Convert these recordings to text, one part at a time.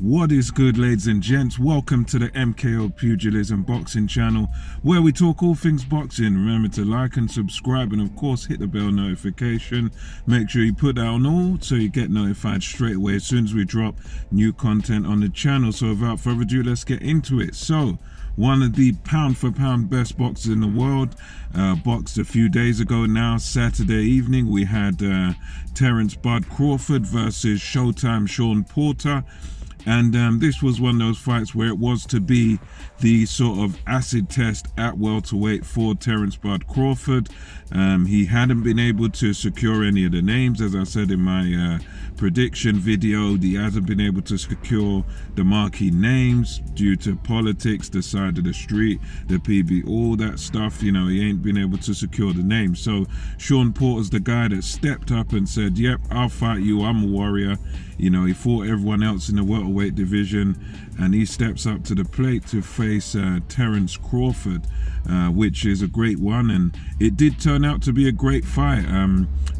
What is good, ladies and gents? Welcome to the MKO Pugilism Boxing channel, where we talk all things boxing. Remember to like and subscribe, and of course hit the bell notification. Make sure you put that on all so you get notified straight away as soon as we drop new content on the channel. So without further ado, let's get into it. So one of the pound for pound best boxers in the world boxed a few days ago now. Saturday evening we had Terrence Crawford versus Showtime Shawn Porter. And this was one of those fights where it was to be the sort of acid test at welterweight for Terrence Crawford. He hadn't been able to secure any of the names, as I said in my prediction video. He hasn't been able to secure the marquee names due to politics, the side of the street, the PB, all that stuff. You know, he ain't been able to secure the names. So Shawn Porter's the guy that stepped up and said, yep, I'll fight you, I'm a warrior. You know, he fought everyone else in the welterweight division, and he steps up to the plate to face Terrence Crawford, which is a great one, and it did turn out to be a great fight.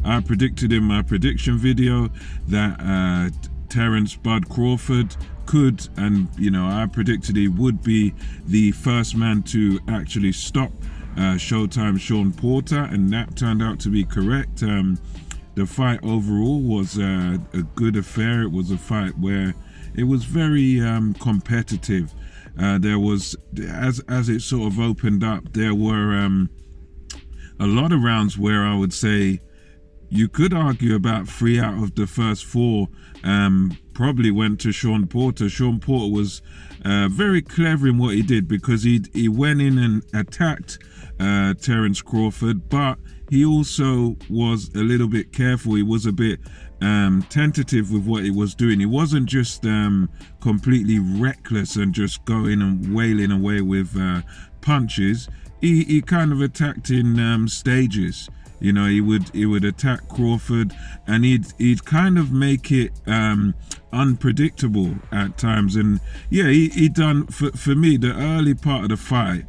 I predicted in my prediction video that Terrence Crawford could, and you know, I predicted he would be the first man to actually stop Showtime Shawn Porter, and that turned out to be correct. The fight overall was a good affair. It was a fight where it was very competitive. There was, as it sort of opened up, there were a lot of rounds where I would say you could argue about 3 out of the first 4 probably went to Shawn Porter. Shawn Porter was very clever in what he did, because he went in and attacked Terrence Crawford, but he also was a little bit careful. He was a bit tentative with what he was doing. He wasn't just completely reckless and just going and wailing away with punches. He kind of attacked in stages. You know, he would attack Crawford, and he'd kind of make it unpredictable at times. And yeah, he done, for me, the early part of the fight,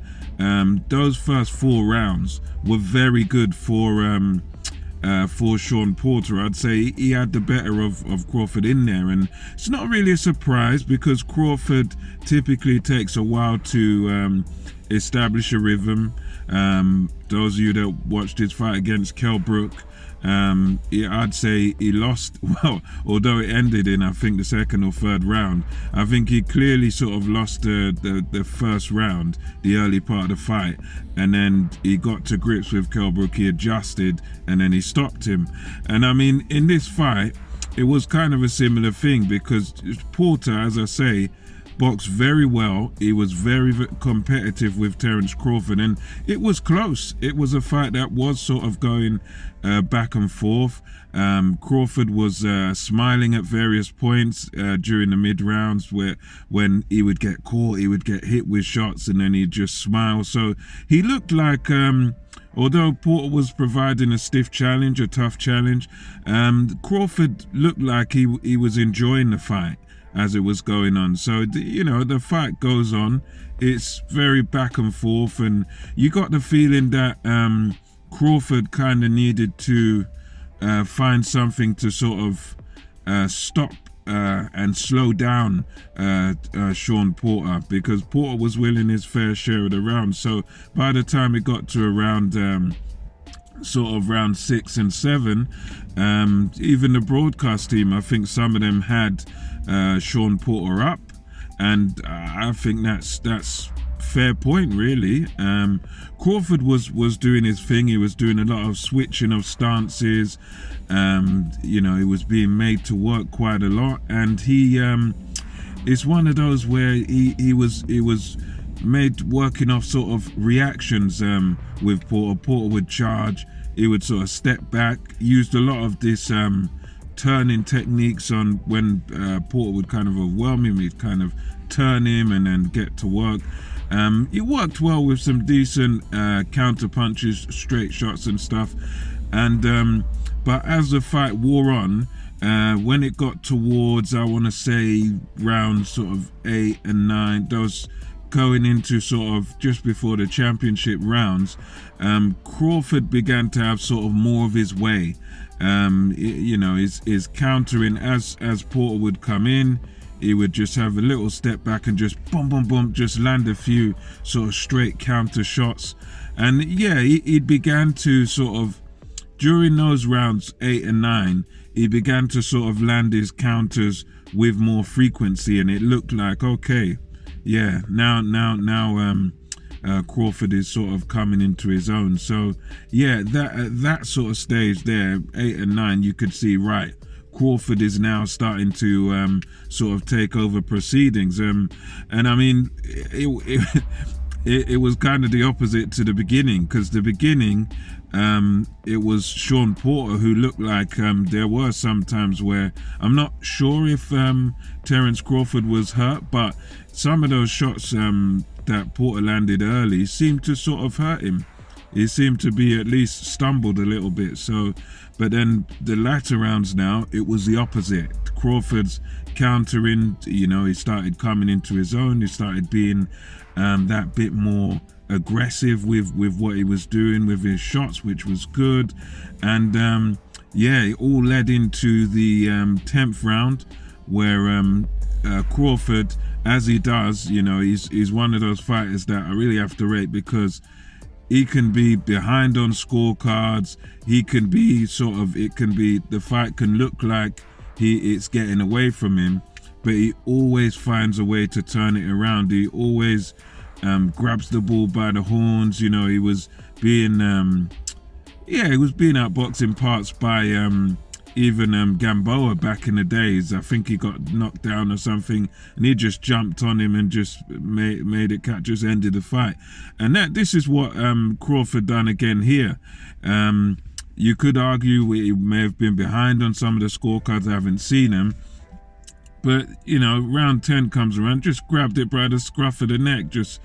those first 4 rounds were very good for Shawn Porter. I'd say he had the better of Crawford in there, and it's not really a surprise, because Crawford typically takes a while to establish a rhythm. Those of you that watched his fight against Kell Brook, I'd say he lost, well, although it ended in, I think, the second or third round. I think he clearly sort of lost the first round, the early part of the fight, and then he got to grips with Kell Brook, he adjusted, and then he stopped him. And I mean, in this fight, it was kind of a similar thing, because Porter, as I say, boxed very well. He was very competitive with Terrence Crawford, and it was close. It was a fight that was sort of going back and forth. Crawford was smiling at various points during the mid rounds, where when he would get caught, he would get hit with shots, and then he'd just smile. So he looked like, although Porter was providing a stiff challenge, a tough challenge, Crawford looked like he was enjoying the fight as it was going on. So, you know, the fight goes on. It's very back and forth, and you got the feeling that Crawford kind of needed to find something to sort of stop and slow down Shawn Porter, because Porter was winning his fair share of the rounds. So by the time it got to around sort of round 6 and 7, even the broadcast team, I think some of them had Shawn Porter up, and I think that's fair point, really. Crawford was doing his thing. He was doing a lot of switching of stances. You know, he was being made to work quite a lot, and he it's one of those where he was made working off sort of reactions with Porter. Porter would charge, he would sort of step back, used a lot of this turning techniques on when Porter would kind of overwhelm him. He'd kind of turn him and then get to work. He worked well with some decent counter punches, straight shots and stuff. And but as the fight wore on, when it got towards, I want to say, round sort of 8 and 9, those going into sort of just before the championship rounds, Crawford began to have sort of more of his way. You know, his countering as Porter would come in, he would just have a little step back and just boom, boom, boom, just land a few sort of straight counter shots. And yeah, he began to sort of, during those rounds 8 and 9, he began to sort of land his counters with more frequency, and it looked like, okay, yeah, now Crawford is sort of coming into his own. So yeah, that sort of stage there, 8 and 9, you could see, right, Crawford is now starting to sort of take over proceedings. And I mean, it was kind of the opposite to the beginning, because the beginning, it was Shawn Porter who looked like there were some times where I'm not sure if Terrence Crawford was hurt, but some of those shots that Porter landed early seemed to sort of hurt him. He seemed to be at least stumbled a little bit. So, but then the latter rounds now, it was the opposite. Crawford's countering, you know, he started coming into his own. He started being that bit more aggressive with what he was doing with his shots, which was good. And yeah, it all led into the 10th round, where Crawford, as he does, you know, he's one of those fighters that I really have to rate, because he can be behind on scorecards. He can be sort of, it can be, the fight can look like it's getting away from him, but he always finds a way to turn it around. He always grabs the bull by the horns. You know, he was being outboxed in parts by even Gamboa back in the days. I think he got knocked down or something, and he just jumped on him and just made it catch, just ended the fight. And this is what Crawford done again here. You could argue he may have been behind on some of the scorecards. I haven't seen him, but you know, round 10 comes around, just grabbed it by the scruff of the neck, just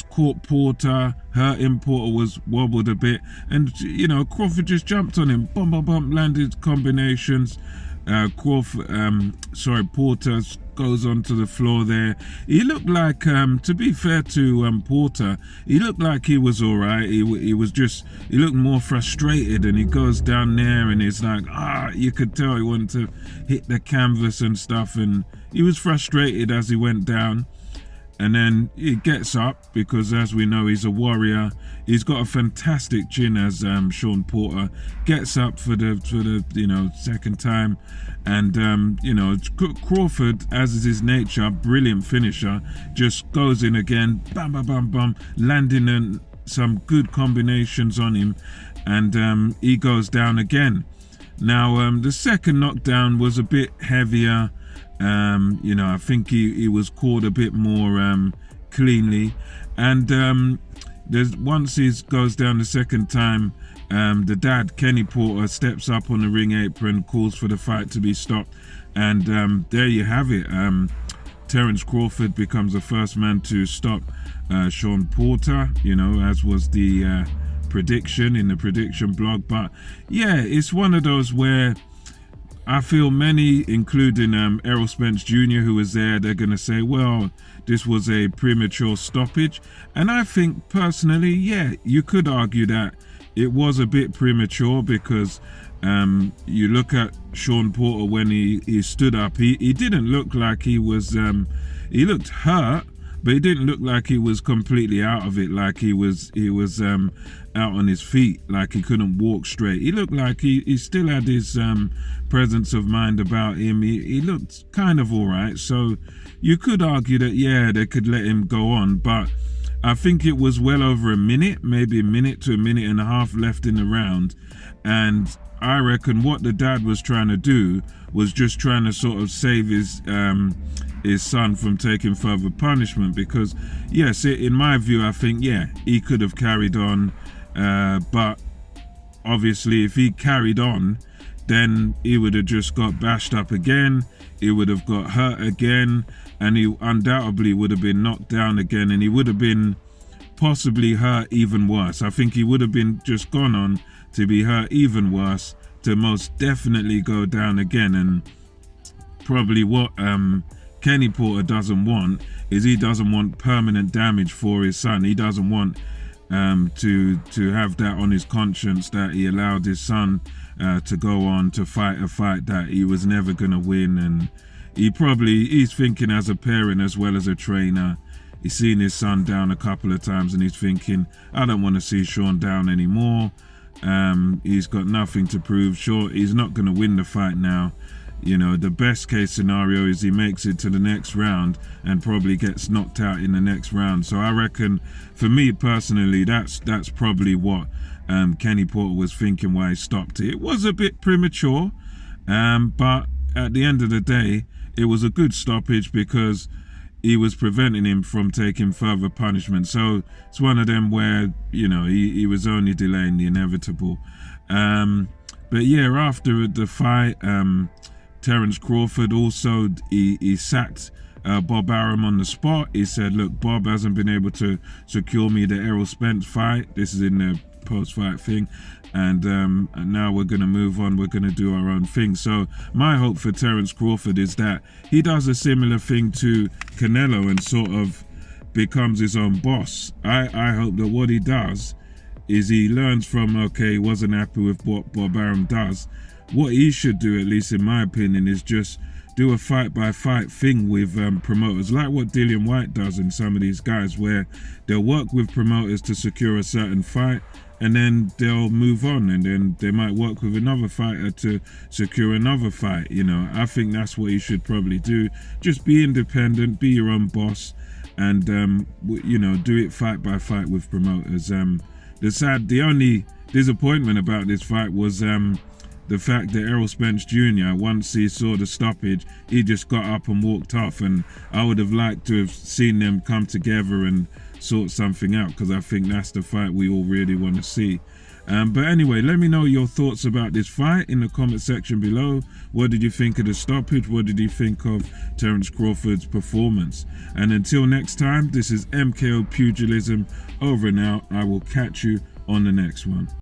caught Porter, hurt him. Porter was wobbled a bit, and you know, Crawford just jumped on him, bum bum bum, landed combinations. Porter goes onto the floor there. He looked like, to be fair to Porter, he looked like he was all right. He looked more frustrated, and he goes down there and it's like, you could tell he wanted to hit the canvas and stuff, and he was frustrated as he went down. And then he gets up, because as we know, he's a warrior. He's got a fantastic chin, as Shawn Porter. Gets up for the second time, and Crawford, as is his nature, brilliant finisher, just goes in again, bam bam bam bam, landing some good combinations on him, and he goes down again. Now the second knockdown was a bit heavier. I think he was caught a bit more cleanly, and once he goes down the second time, the dad, Kenny Porter, steps up on the ring apron, calls for the fight to be stopped, and there you have it. Terrence Crawford becomes the first man to stop Shawn Porter, you know, as was the prediction in the prediction blog. But yeah, it's one of those where I feel many, including Errol Spence Jr., who was there, they're going to say, well, this was a premature stoppage. And I think personally, yeah, you could argue that it was a bit premature, because you look at Shawn Porter when he stood up, he didn't look like he was, he looked hurt, but he didn't look like he was completely out of it, like he was out on his feet, like he couldn't walk straight. He looked like he still had his presence of mind about him. He looked kind of all right. So you could argue that, yeah, they could let him go on, but I think it was well over a minute, maybe a minute to a minute and a half left in the round, and I reckon what the dad was trying to do was just trying to sort of save his son from taking further punishment, because yes, in my view, I think, yeah, he could have carried on, but obviously if he carried on, then he would have just got bashed up again, he would have got hurt again, and he undoubtedly would have been knocked down again, and he would have been possibly hurt even worse. I think he would have been just gone on to be hurt even worse, to most definitely go down again. And probably what Kenny Porter doesn't want is, he doesn't want permanent damage for his son. He doesn't want to have that on his conscience, that he allowed his son to go on to fight a fight that he was never going to win. And he's thinking as a parent as well as a trainer. He's seen his son down a couple of times and he's thinking, I don't want to see Shawn down anymore. He's got nothing to prove. Sure, he's not going to win the fight now. You know, the best case scenario is he makes it to the next round and probably gets knocked out in the next round. So I reckon, for me personally, that's probably what Kenny Porter was thinking why he stopped it. It was a bit premature, but at the end of the day, it was a good stoppage because he was preventing him from taking further punishment. So it's one of them where, you know, he was only delaying the inevitable. But yeah, after the fight, Terrence Crawford also, he sacked Bob Arum on the spot. He said, look, Bob hasn't been able to secure me the Errol Spence fight. This is in the post-fight thing. And now we're going to move on. We're going to do our own thing. So my hope for Terrence Crawford is that he does a similar thing to Canelo and sort of becomes his own boss. I hope that what he does is he learns from, okay, he wasn't happy with what Bob Arum does. What he should do, at least in my opinion, is just do a fight-by-fight thing with promoters, like what Dillian White does and some of these guys, where they'll work with promoters to secure a certain fight, and then they'll move on, and then they might work with another fighter to secure another fight. You know, I think that's what you should probably do. Just be independent, be your own boss, and you know, do it fight by fight with promoters. The only disappointment about this fight was the fact that Errol Spence Jr., once he saw the stoppage, he just got up and walked off, and I would have liked to have seen them come together and sort something out, because I think that's the fight we all really want to see. But anyway, let me know your thoughts about this fight in the comment section below. What did you think of the stoppage? What did you think of Terrence Crawford's performance? And until next time, this is MKO Pugilism over and out. I will catch you on the next one.